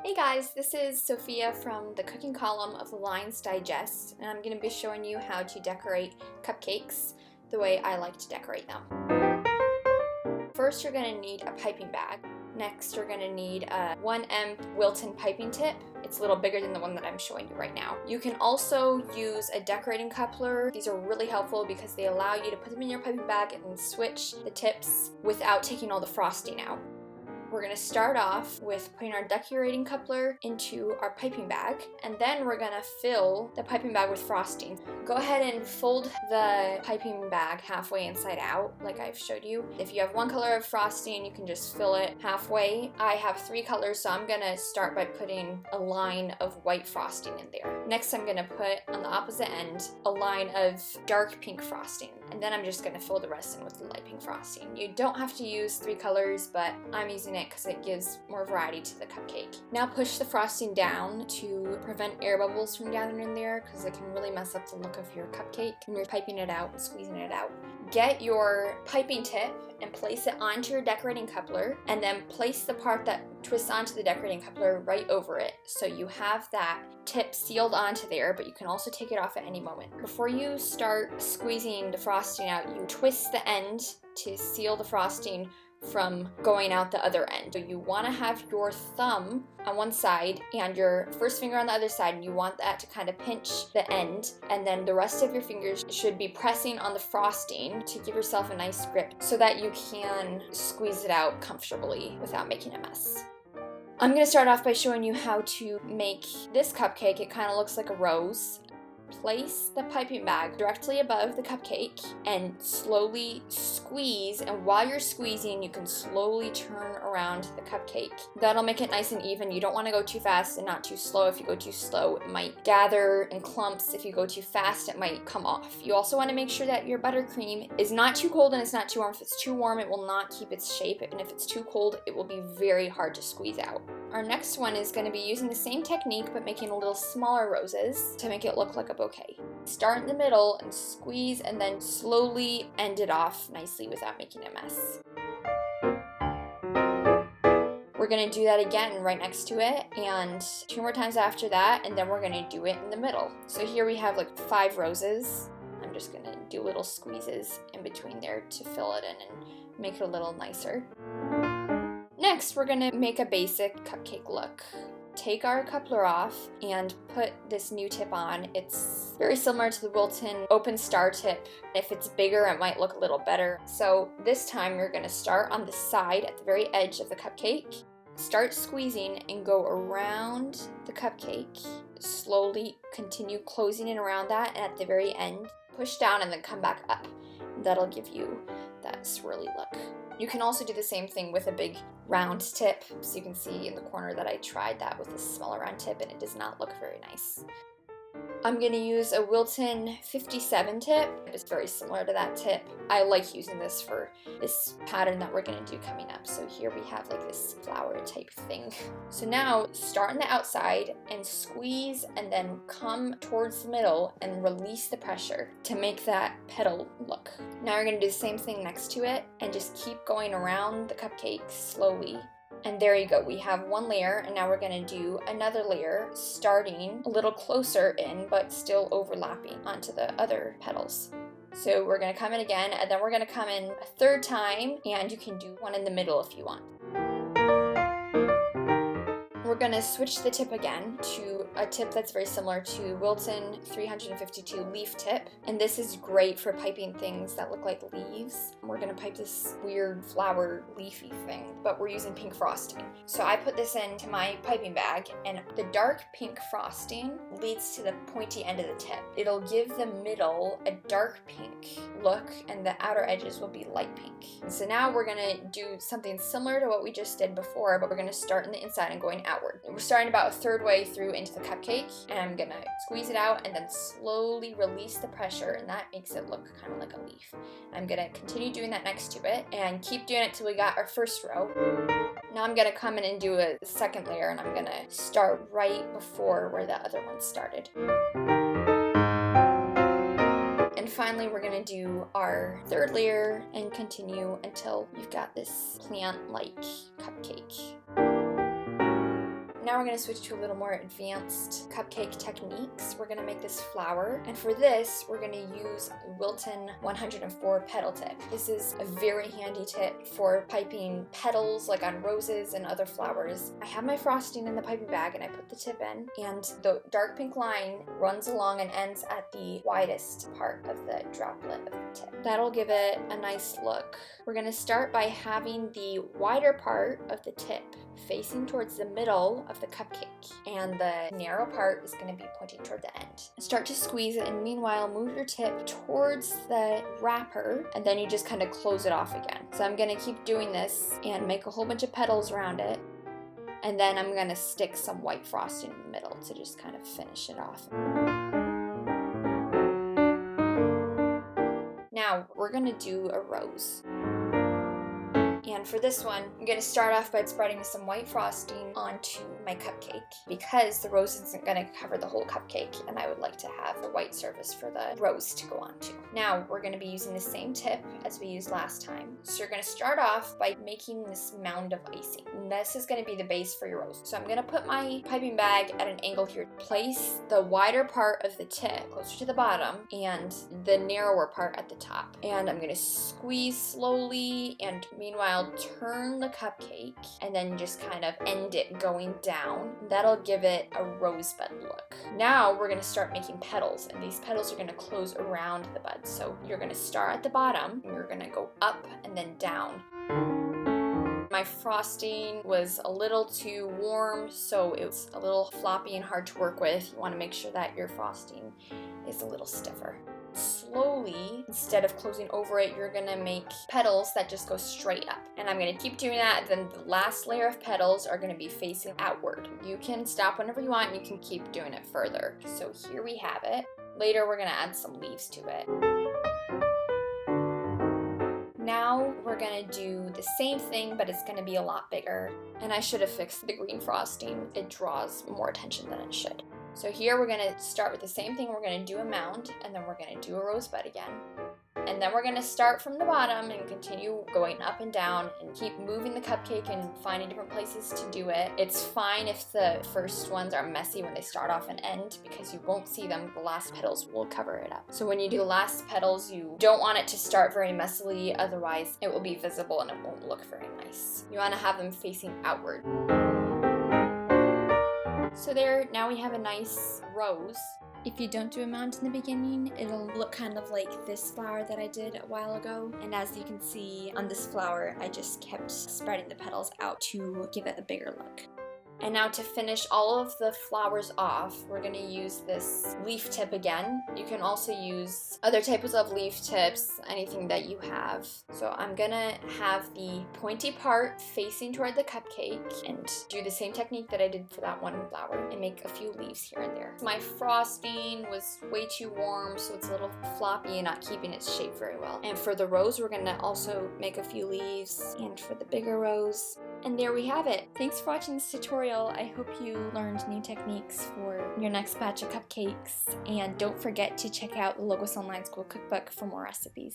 Hey guys, this is Sophia from the cooking column of the Lines Digest, and I'm going to be showing you how to decorate cupcakes the way I like to decorate them. First, you're going to need a piping bag. Next, you're going to need a 1M Wilton piping tip. It's a little bigger than the one that I'm showing you right now. You can also use a decorating coupler. These are really helpful because they allow you to put them in your piping bag and switch the tips without taking all the frosting out. We're going to start off with putting our decorating coupler into our piping bag, and then we're going to fill the piping bag with frosting. Go ahead and fold the piping bag halfway inside out, like I've showed you. If you have one color of frosting, you can just fill it halfway. I have three colors, so I'm going to start by putting a line of white frosting in there. Next, I'm going to put on the opposite end a line of dark pink frosting, and then I'm just going to fill the rest in with the light pink frosting. You don't have to use three colors, but I'm using it because it gives more variety to the cupcake. Now push the frosting down to prevent air bubbles from gathering in there because it can really mess up the look of your cupcake when you're piping it out and squeezing it out. Get your piping tip and place it onto your decorating coupler, and then place the part that twists onto the decorating coupler right over it, so you have that tip sealed onto there, but you can also take it off at any moment. Before you start squeezing the frosting out, you twist the end to seal the frosting from going out the other end. So you want to have your thumb on one side and your first finger on the other side, and you want that to kind of pinch the end, and then the rest of your fingers should be pressing on the frosting to give yourself a nice grip so that you can squeeze it out comfortably without making a mess. I'm going to start off by showing you how to make this cupcake. It kind of looks like a rose. Place the piping bag directly above the cupcake and slowly squeeze, and while you're squeezing you can slowly turn around the cupcake. That'll make it nice and even. You don't want to go too fast and not too slow. If you go too slow, it might gather in clumps. If you go too fast, it might come off. You also want to make sure that your buttercream is not too cold and it's not too warm. If it's too warm, it will not keep its shape, and if it's too cold, it will be very hard to squeeze out. Our next one is going to be using the same technique but making a little smaller roses to make it look like a bouquet. Start in the middle and squeeze, and then slowly end it off nicely without making a mess. We're going to do that again right next to it, and two more times after that, and then we're going to do it in the middle. So here we have like 5 roses. I'm just going to do little squeezes in between there to fill it in and make it a little nicer. Next, we're going to make a basic cupcake look. Take our coupler off and put this new tip on. It's very similar to the Wilton open star tip. If it's bigger, it might look a little better. So this time you're going to start on the side at the very edge of the cupcake. Start squeezing and go around the cupcake. Slowly continue closing in around that, and at the very end, push down and then come back up. That'll give you that swirly look. You can also do the same thing with a big round tip. So you can see in the corner that I tried that with a smaller round tip, and it does not look very nice. I'm going to use a Wilton 57 tip. It's very similar to that tip. I like using this for this pattern that we're going to do coming up. So here we have like this flower type thing. So now start on the outside and squeeze, and then come towards the middle and release the pressure to make that petal look. Now we're going to do the same thing next to it and just keep going around the cupcake slowly. And there you go, we have one layer, and now we're going to do another layer, starting a little closer in, but still overlapping onto the other petals. So we're going to come in again, and then we're going to come in a third time, and you can do one in the middle if you want. We're going to switch the tip again to a tip that's very similar to Wilton 352 leaf tip, and this is great for piping things that look like leaves. We're going to pipe this weird flower leafy thing, but we're using pink frosting. So I put this into my piping bag, and the dark pink frosting leads to the pointy end of the tip. It'll give the middle a dark pink look, and the outer edges will be light pink. And so now we're going to do something similar to what we just did before, but we're going to start in the inside and going outward. We're starting about a third way through into the cupcake, and I'm gonna squeeze it out and then slowly release the pressure, and that makes it look kind of like a leaf. I'm gonna continue doing that next to it and keep doing it till we got our first row. Now I'm gonna come in and do a second layer, and I'm gonna start right before where the other one started. And finally, we're gonna do our third layer and continue until you've got this plant-like cupcake. Now we're going to switch to a little more advanced cupcake techniques. We're going to make this flower, and for this we're going to use Wilton 104 petal tip. This is a very handy tip for piping petals like on roses and other flowers. I have my frosting in the piping bag and I put the tip in, and the dark pink line runs along and ends at the widest part of the droplet of the tip. That'll give it a nice look. We're going to start by having the wider part of the tip facing towards the middle of the cupcake, and the narrow part is going to be pointing toward the end. Start to squeeze it, and meanwhile move your tip towards the wrapper, and then you just kind of close it off again. So I'm going to keep doing this and make a whole bunch of petals around it, and then I'm going to stick some white frosting in the middle to just kind of finish it off. Now we're going to do a rose. And for this one, I'm going to start off by spreading some white frosting onto my cupcake, because the rose isn't going to cover the whole cupcake, and I would like to have a white surface for the rose to go onto. Now we're going to be using the same tip as we used last time. So you're going to start off by making this mound of icing. And this is going to be the base for your rose. So I'm going to put my piping bag at an angle here. Place the wider part of the tip closer to the bottom and the narrower part at the top. And I'm going to squeeze slowly, and meanwhile turn the cupcake and then just kind of end it going down. That'll give it a rosebud look. Now we're going to start making petals, and these petals are going to close around the bud. So you're going to start at the bottom and you're going to go up and then down. My frosting was a little too warm, so it was a little floppy and hard to work with. You want to make sure that your frosting is a little stiffer. Slowly, instead of closing over it, you're gonna make petals that just go straight up. And I'm gonna keep doing that. Then the last layer of petals are gonna be facing outward. You can stop whenever you want, and you can keep doing it further. So here we have it. Later, we're gonna add some leaves to it. Now we're gonna do the same thing, but it's gonna be a lot bigger. And I should have fixed the green frosting. It draws more attention than it should. So here we're gonna start with the same thing. We're gonna do a mound, and then we're gonna do a rosebud again. And then we're gonna start from the bottom and continue going up and down and keep moving the cupcake and finding different places to do it. It's fine if the first ones are messy when they start off and end, because you won't see them. The last petals will cover it up. So when you do the last petals, you don't want it to start very messily, otherwise it will be visible and it won't look very nice. You wanna have them facing outward. So there, now we have a nice rose. If you don't do a mound in the beginning, it'll look kind of like this flower that I did a while ago. And as you can see on this flower, I just kept spreading the petals out to give it a bigger look. And now to finish all of the flowers off, we're going to use this leaf tip again. You can also use other types of leaf tips, anything that you have. So I'm going to have the pointy part facing toward the cupcake and do the same technique that I did for that one flower and make a few leaves here and there. My frosting was way too warm, so it's a little floppy and not keeping its shape very well. And for the rose, we're going to also make a few leaves, and for the bigger rose. And there we have it. Thanks for watching this tutorial. I hope you learned new techniques for your next batch of cupcakes. And don't forget to check out the Logos Online School Cookbook for more recipes.